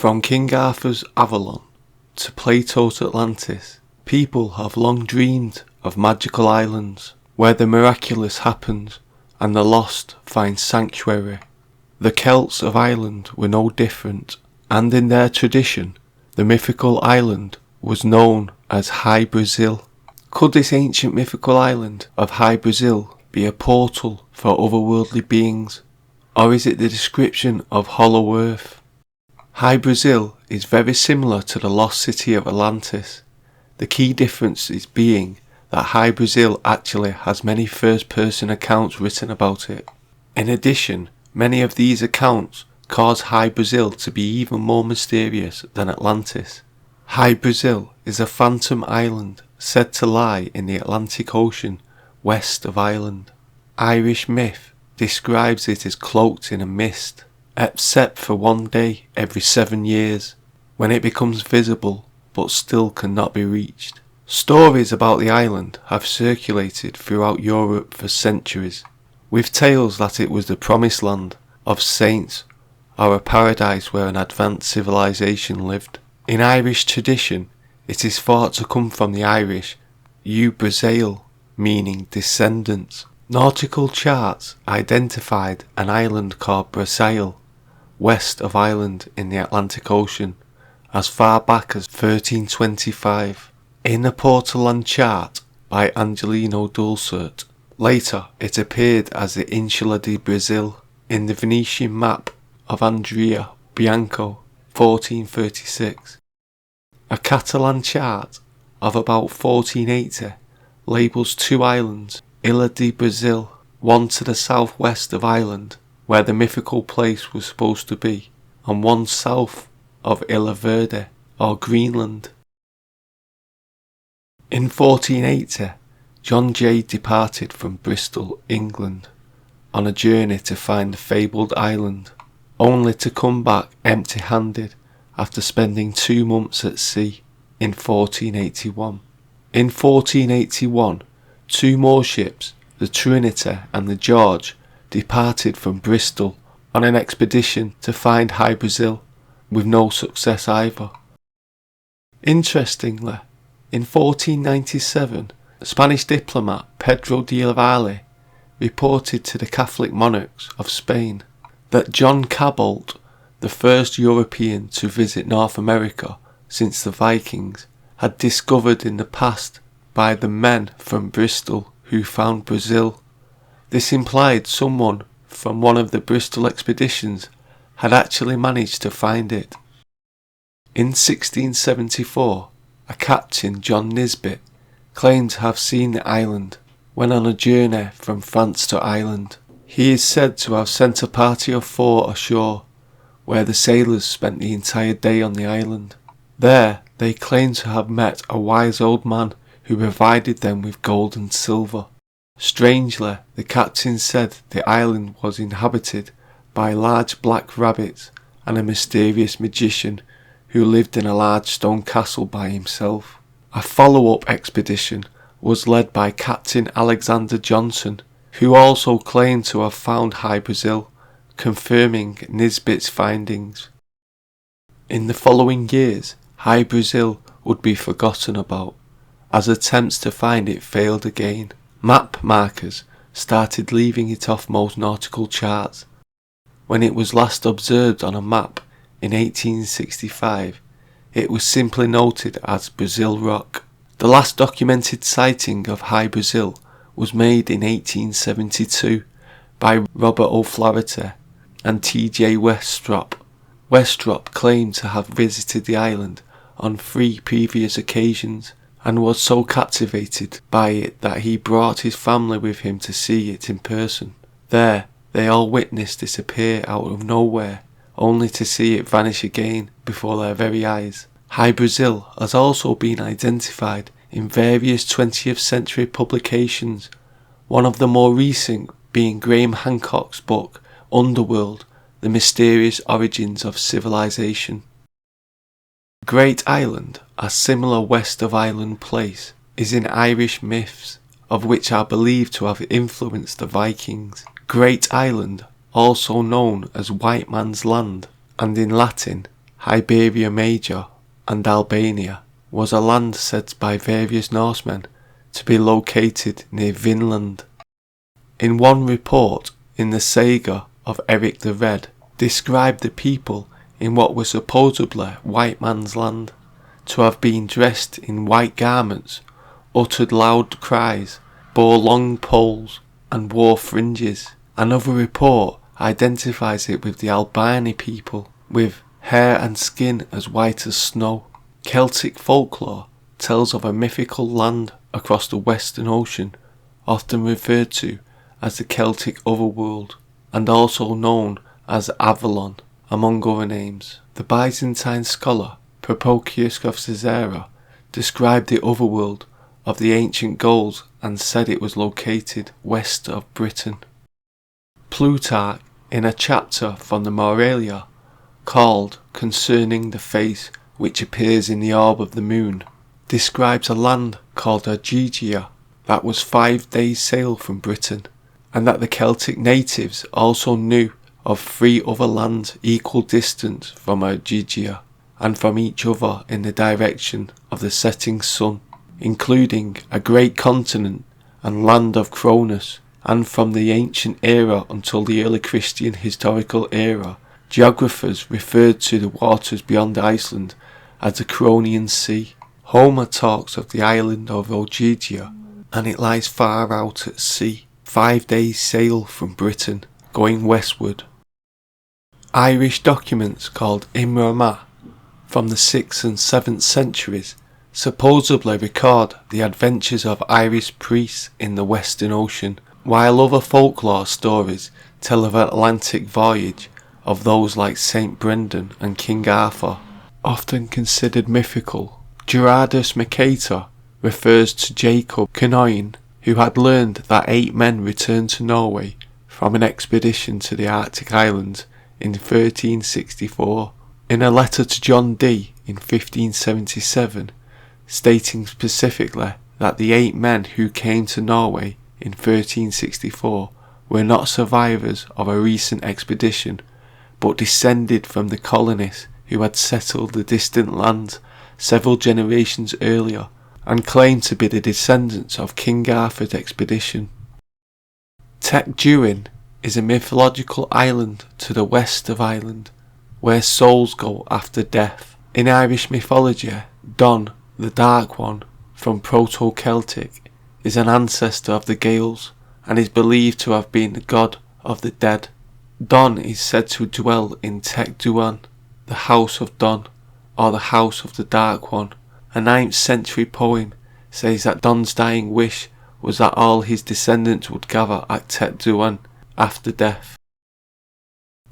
From King Arthur's Avalon to Plato's Atlantis, people have long dreamed of magical islands where the miraculous happens and the lost find sanctuary. The Celts of Ireland were no different, and in their tradition, the mythical island was known as Hy Brasil. Could this ancient mythical island of Hy Brasil be a portal for otherworldly beings, or is it the description of hollow earth? Hy Brasil is very similar to the lost city of Atlantis, the key difference is being that Hy Brasil actually has many first-person accounts written about it. In addition, many of these accounts cause Hy Brasil to be even more mysterious than Atlantis. Hy Brasil is a phantom island said to lie in the Atlantic Ocean west of Ireland. Irish myth describes it as cloaked in a mist, except for one day every 7 years, when it becomes visible but still cannot be reached. Stories about the island have circulated throughout Europe for centuries, with tales that it was the promised land of saints or a paradise where an advanced civilization lived. In Irish tradition, it is thought to come from the Irish Hy Brasil, meaning descendants. Nautical charts identified an island called Brasil, west of Ireland in the Atlantic Ocean, as far back as 1325. In a Portoland chart by Angelino Dulcert, later it appeared as the Insula di Brasil in the Venetian map of Andrea Bianco, 1436. A Catalan chart of about 1480 labels two islands, Ilha de Brasil, one to the southwest of Ireland, where the mythical place was supposed to be, and one south of Ilha Verde, or Greenland. In 1480, John Jay departed from Bristol, England, on a journey to find the fabled island, only to come back empty-handed after spending 2 months at sea in 1481. In 1481, 2 more ships, the Trinity and the George, departed from Bristol on an expedition to find Hy Brasil, with no success either. Interestingly, in 1497, Spanish diplomat Pedro de Valle reported to the Catholic monarchs of Spain that John Cabot, the first European to visit North America since the Vikings, had discovered in the past by the men from Bristol who found Brazil. This implied someone from one of the Bristol expeditions had actually managed to find it. In 1674, a captain, John Nisbet, claimed to have seen the island when on a journey from France to Ireland. He is said to have sent a party of 4 ashore, where the sailors spent the entire day on the island. There, they claimed to have met a wise old man who provided them with gold and silver. Strangely, the captain said the island was inhabited by large black rabbits and a mysterious magician who lived in a large stone castle by himself. A follow-up expedition was led by Captain Alexander Johnson, who also claimed to have found Hy Brasil, confirming Nisbet's findings. In the following years, Hy Brasil would be forgotten about, as attempts to find it failed again. Map markers started leaving it off most nautical charts. When it was last observed on a map in 1865, it was simply noted as Brazil Rock. The last documented sighting of Hy Brasil was made in 1872 by Robert O'Flaherty and T.J. Westrop. Westrop claimed to have visited the island on 3 previous occasions and was so captivated by it that he brought his family with him to see it in person. There, they all witnessed it appear out of nowhere, only to see it vanish again before their very eyes. Hy Brasil has also been identified in various 20th century publications, one of the more recent being Graham Hancock's book Underworld, The Mysterious Origins of Civilization. Great Island, a similar west of Ireland place, is in Irish myths, of which are believed to have influenced the Vikings. Great Island, also known as White Man's Land, and in Latin, Iberia Major, and Albania, was a land said by various Norsemen to be located near Vinland. In one report in the saga of Eric the Red, described the people in what was supposedly white man's land to have been dressed in white garments, uttered loud cries, bore long poles, and wore fringes. Another report identifies it with the Albani people, with hair and skin as white as snow. Celtic folklore tells of a mythical land across the Western Ocean, often referred to as the Celtic Otherworld, and also known as Avalon, among other names. The Byzantine scholar Procopius of Caesarea described the Otherworld of the ancient Gauls and said it was located west of Britain. Plutarch, in a chapter from the Moralia called Concerning the Face which appears in the orb of the moon, describes a land called Ogygia that was 5 days' sail from Britain, and that the Celtic natives also knew of 3 other lands equal distance from Ogygia, and from each other in the direction of the setting sun, including a great continent and land of Cronus, and from the ancient era until the early Christian historical era, geographers referred to the waters beyond Iceland as the Cronian Sea. Homer talks of the island of Ogygia, and it lies far out at sea, 5 days' sail from Britain, going westward. Irish documents called Imrama from the 6th and 7th centuries supposedly record the adventures of Irish priests in the Western Ocean, while other folklore stories tell of an Atlantic voyage of those like Saint Brendan and King Arthur, often considered mythical. Gerardus Mercator refers to Jacob Canoin, who had learned that 8 men returned to Norway from an expedition to the Arctic Islands in 1364. In a letter to John Dee in 1577, stating specifically that the 8 men who came to Norway in 1364 were not survivors of a recent expedition, but descended from the colonists who had settled the distant lands several generations earlier, and claimed to be the descendants of King Arthur's expedition. Duinn is a mythological island to the west of Ireland, where souls go after death. In Irish mythology, Duinn, the Dark One, from Proto-Celtic, is an ancestor of the Gaels, and is believed to have been the god of the dead. Duinn is said to dwell in Duinn, the House of Duinn, or the House of the Dark One. A 9th century poem says that Dunn's dying wish was that all his descendants would gather at Duinn after death.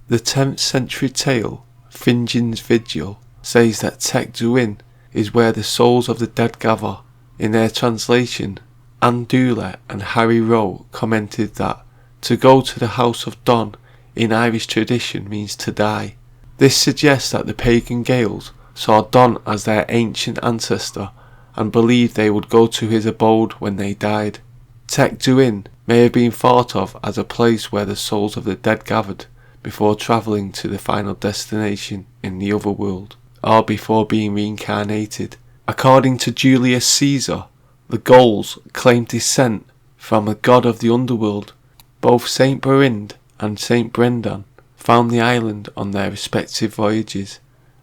The 10th century tale, Fingin's Vigil, says that Duinn is where the souls of the dead gather. In their translation, Anne Dooley and Harry Rowe commented that to go to the House of Duinn in Irish tradition means to die. This suggests that the pagan Gaels saw Duinn as their ancient ancestor and believed they would go to his abode when they died. Duinn may have been thought of as a place where the souls of the dead gathered before travelling to the final destination in the other world, or before being reincarnated. According to Julius Caesar, the Gauls claimed descent from a god of the underworld. Both Saint Berind and Saint Brendan found the island on their respective voyages,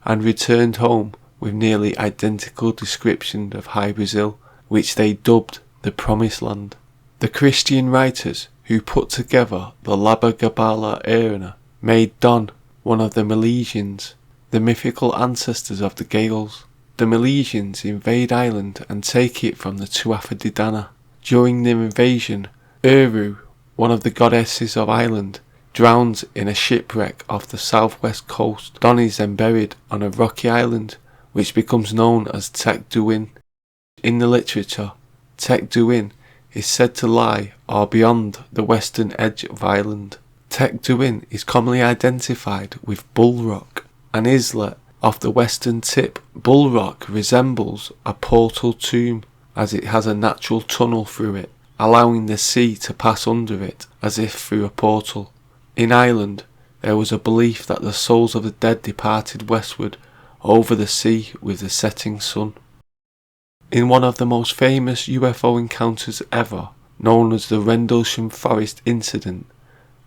and returned home with nearly identical descriptions of Hy Brasil, which they dubbed the Promised Land. The Christian writers who put together the Liber Gabala Erna made Duinn one of the Milesians, the mythical ancestors of the Gaels. The Milesians invade Ireland and take it from the Tuatha De Danann. During the invasion, Eru, one of the goddesses of Ireland, drowns in a shipwreck off the southwest coast. Duinn is then buried on a rocky island which becomes known as Duinn. In the literature, Duinn is said to lie or beyond the western edge of Ireland. Duinn is commonly identified with Bull Rock, an islet off the western tip. Bull Rock resembles a portal tomb as it has a natural tunnel through it, allowing the sea to pass under it as if through a portal. In Ireland, there was a belief that the souls of the dead departed westward over the sea with the setting sun. In one of the most famous UFO encounters ever, known as the Rendlesham Forest Incident,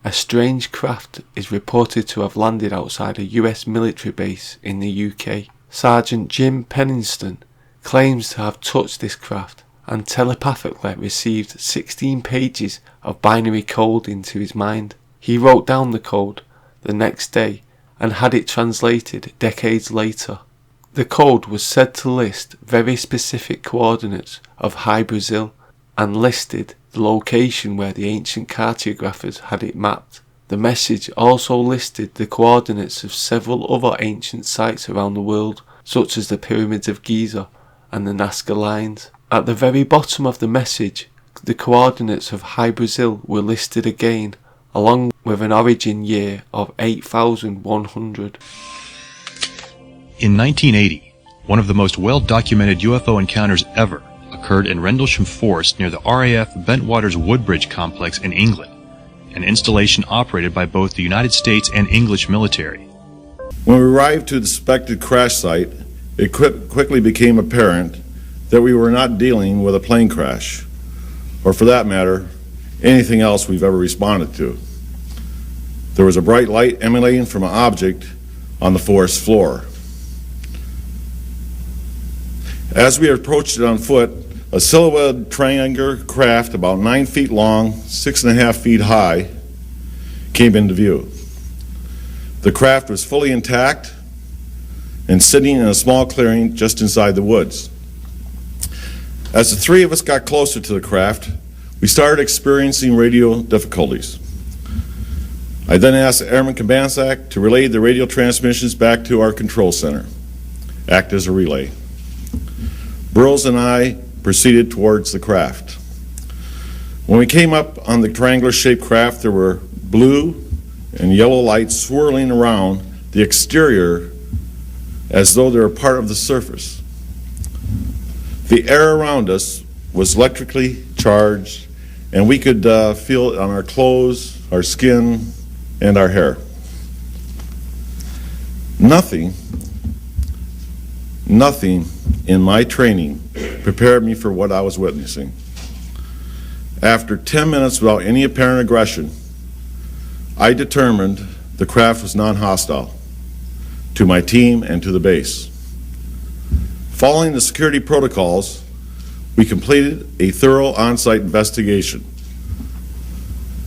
a strange craft is reported to have landed outside a US military base in the UK. Sergeant Jim Penniston claims to have touched this craft and telepathically received 16 pages of binary code into his mind. He wrote down the code the next day and had it translated decades later. The code was said to list very specific coordinates of Hy Brasil and listed the location where the ancient cartographers had it mapped. The message also listed the coordinates of several other ancient sites around the world, such as the Pyramids of Giza and the Nazca Lines. At the very bottom of the message, the coordinates of Hy Brasil were listed again, along with an origin year of 8100. In 1980, one of the most well-documented UFO encounters ever occurred in Rendlesham Forest near the RAF Bentwaters Woodbridge complex in England, an installation operated by both the United States and English military. When we arrived to the suspected crash site, it quickly became apparent that we were not dealing with a plane crash, or for that matter, anything else we've ever responded to. There was a bright light emanating from an object on the forest floor. As we approached it on foot, a silhouetted triangular craft about 9 feet long, 6.5 feet high, came into view. The craft was fully intact and sitting in a small clearing just inside the woods. As the three of us got closer to the craft, we started experiencing radio difficulties. I then asked Airman Kabansak to relay the radio transmissions back to our control center, act as a relay. Burroughs and I proceeded towards the craft. When we came up on the triangular-shaped craft, there were blue and yellow lights swirling around the exterior as though they were part of the surface. The air around us was electrically charged, and we could feel it on our clothes, our skin, and our hair. Nothing in my training prepared me for what I was witnessing. After 10 minutes without any apparent aggression, I determined the craft was non-hostile to my team and to the base. Following the security protocols, we completed a thorough on-site investigation.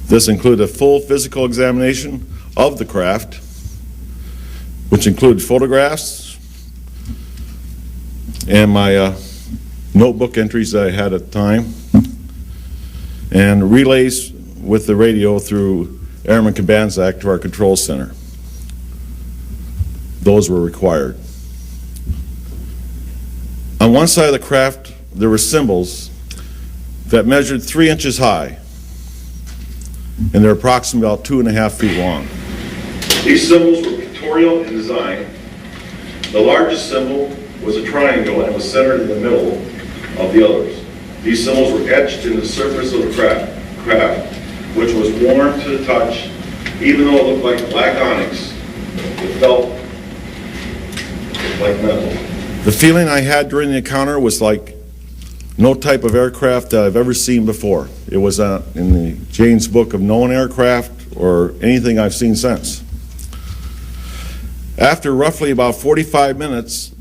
This included a full physical examination of the craft, which included photographs and my notebook entries that I had at the time, and relays with the radio through Airman Kabansak to our control center. Those were required. On one side of the craft, there were symbols that measured 3 inches high, and they're approximately about 2.5 feet long. These symbols were pictorial in design. The largest symbol was a triangle and was centered in the middle of the others. These symbols were etched into the surface of the craft, which was warm to the touch. Even though it looked like black onyx, it felt like metal. The feeling I had during the encounter was like no type of aircraft that I've ever seen before. It was in the Jane's Book of Known Aircraft or anything I've seen since. After roughly about 45 minutes,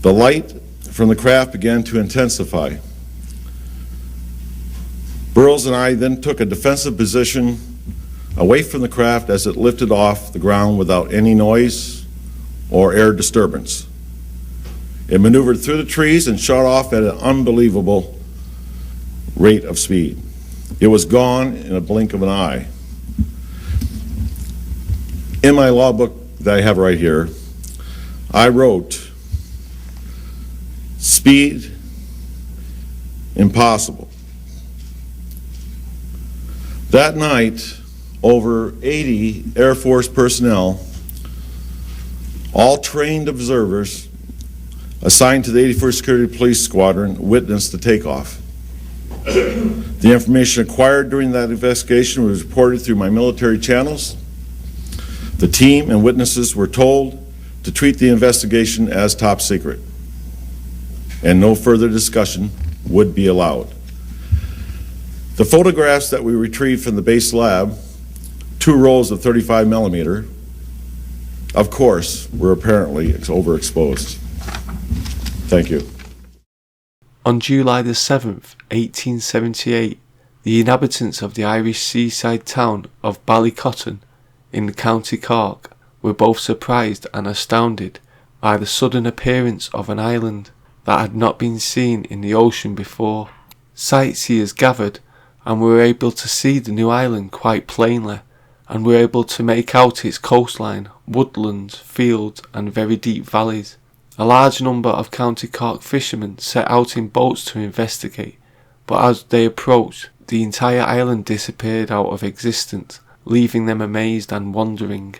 the light from the craft began to intensify. Burroughs and I then took a defensive position away from the craft as it lifted off the ground without any noise or air disturbance. It maneuvered through the trees and shot off at an unbelievable rate of speed. It was gone in a blink of an eye. In my logbook that I have right here, I wrote, "Speed, impossible." That night, over 80 Air Force personnel, all trained observers assigned to the 81st Security Police Squadron, witnessed the takeoff. The information acquired during that investigation was reported through my military channels. The team and witnesses were told to treat the investigation as top secret, and no further discussion would be allowed. The photographs that we retrieved from the base lab, 2 rolls of 35 millimeter, of course, were apparently overexposed. Thank you. On July the 7th, 1878, the inhabitants of the Irish seaside town of Ballycotton in County Cork were both surprised and astounded by the sudden appearance of an island that had not been seen in the ocean before. Sightseers gathered and were able to see the new island quite plainly, and were able to make out its coastline, woodlands, fields and very deep valleys. A large number of County Cork fishermen set out in boats to investigate, but as they approached, the entire island disappeared out of existence, leaving them amazed and wondering.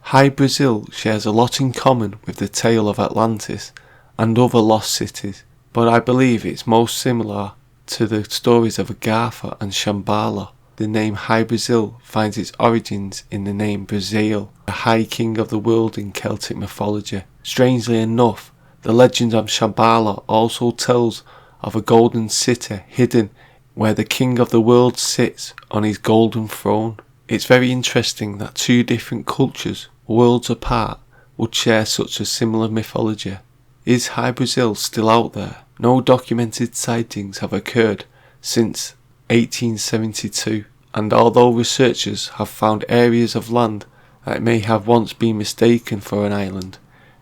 Hy Brasil shares a lot in common with the tale of Atlantis and other lost cities, but I believe it's most similar to the stories of Agartha and Shambhala. The name Hy Brasil finds its origins in the name Brasil, the High King of the world in Celtic mythology. Strangely enough, the legend of Shambhala also tells of a golden city hidden where the King of the world sits on his golden throne. It's very interesting that 2 different cultures, worlds apart, would share such a similar mythology. Is Hy Brasil still out there? No documented sightings have occurred since 1872, and although researchers have found areas of land that may have once been mistaken for an island,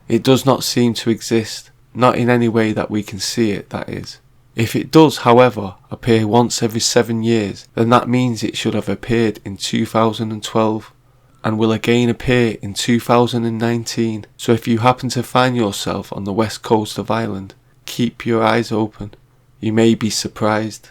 it does not seem to exist, not in any way that we can see it, that is. If it does, however, appear once every 7 years, then that means it should have appeared in 2012 and will again appear in 2019. So if you happen to find yourself on the west coast of Ireland, keep your eyes open. You may be surprised.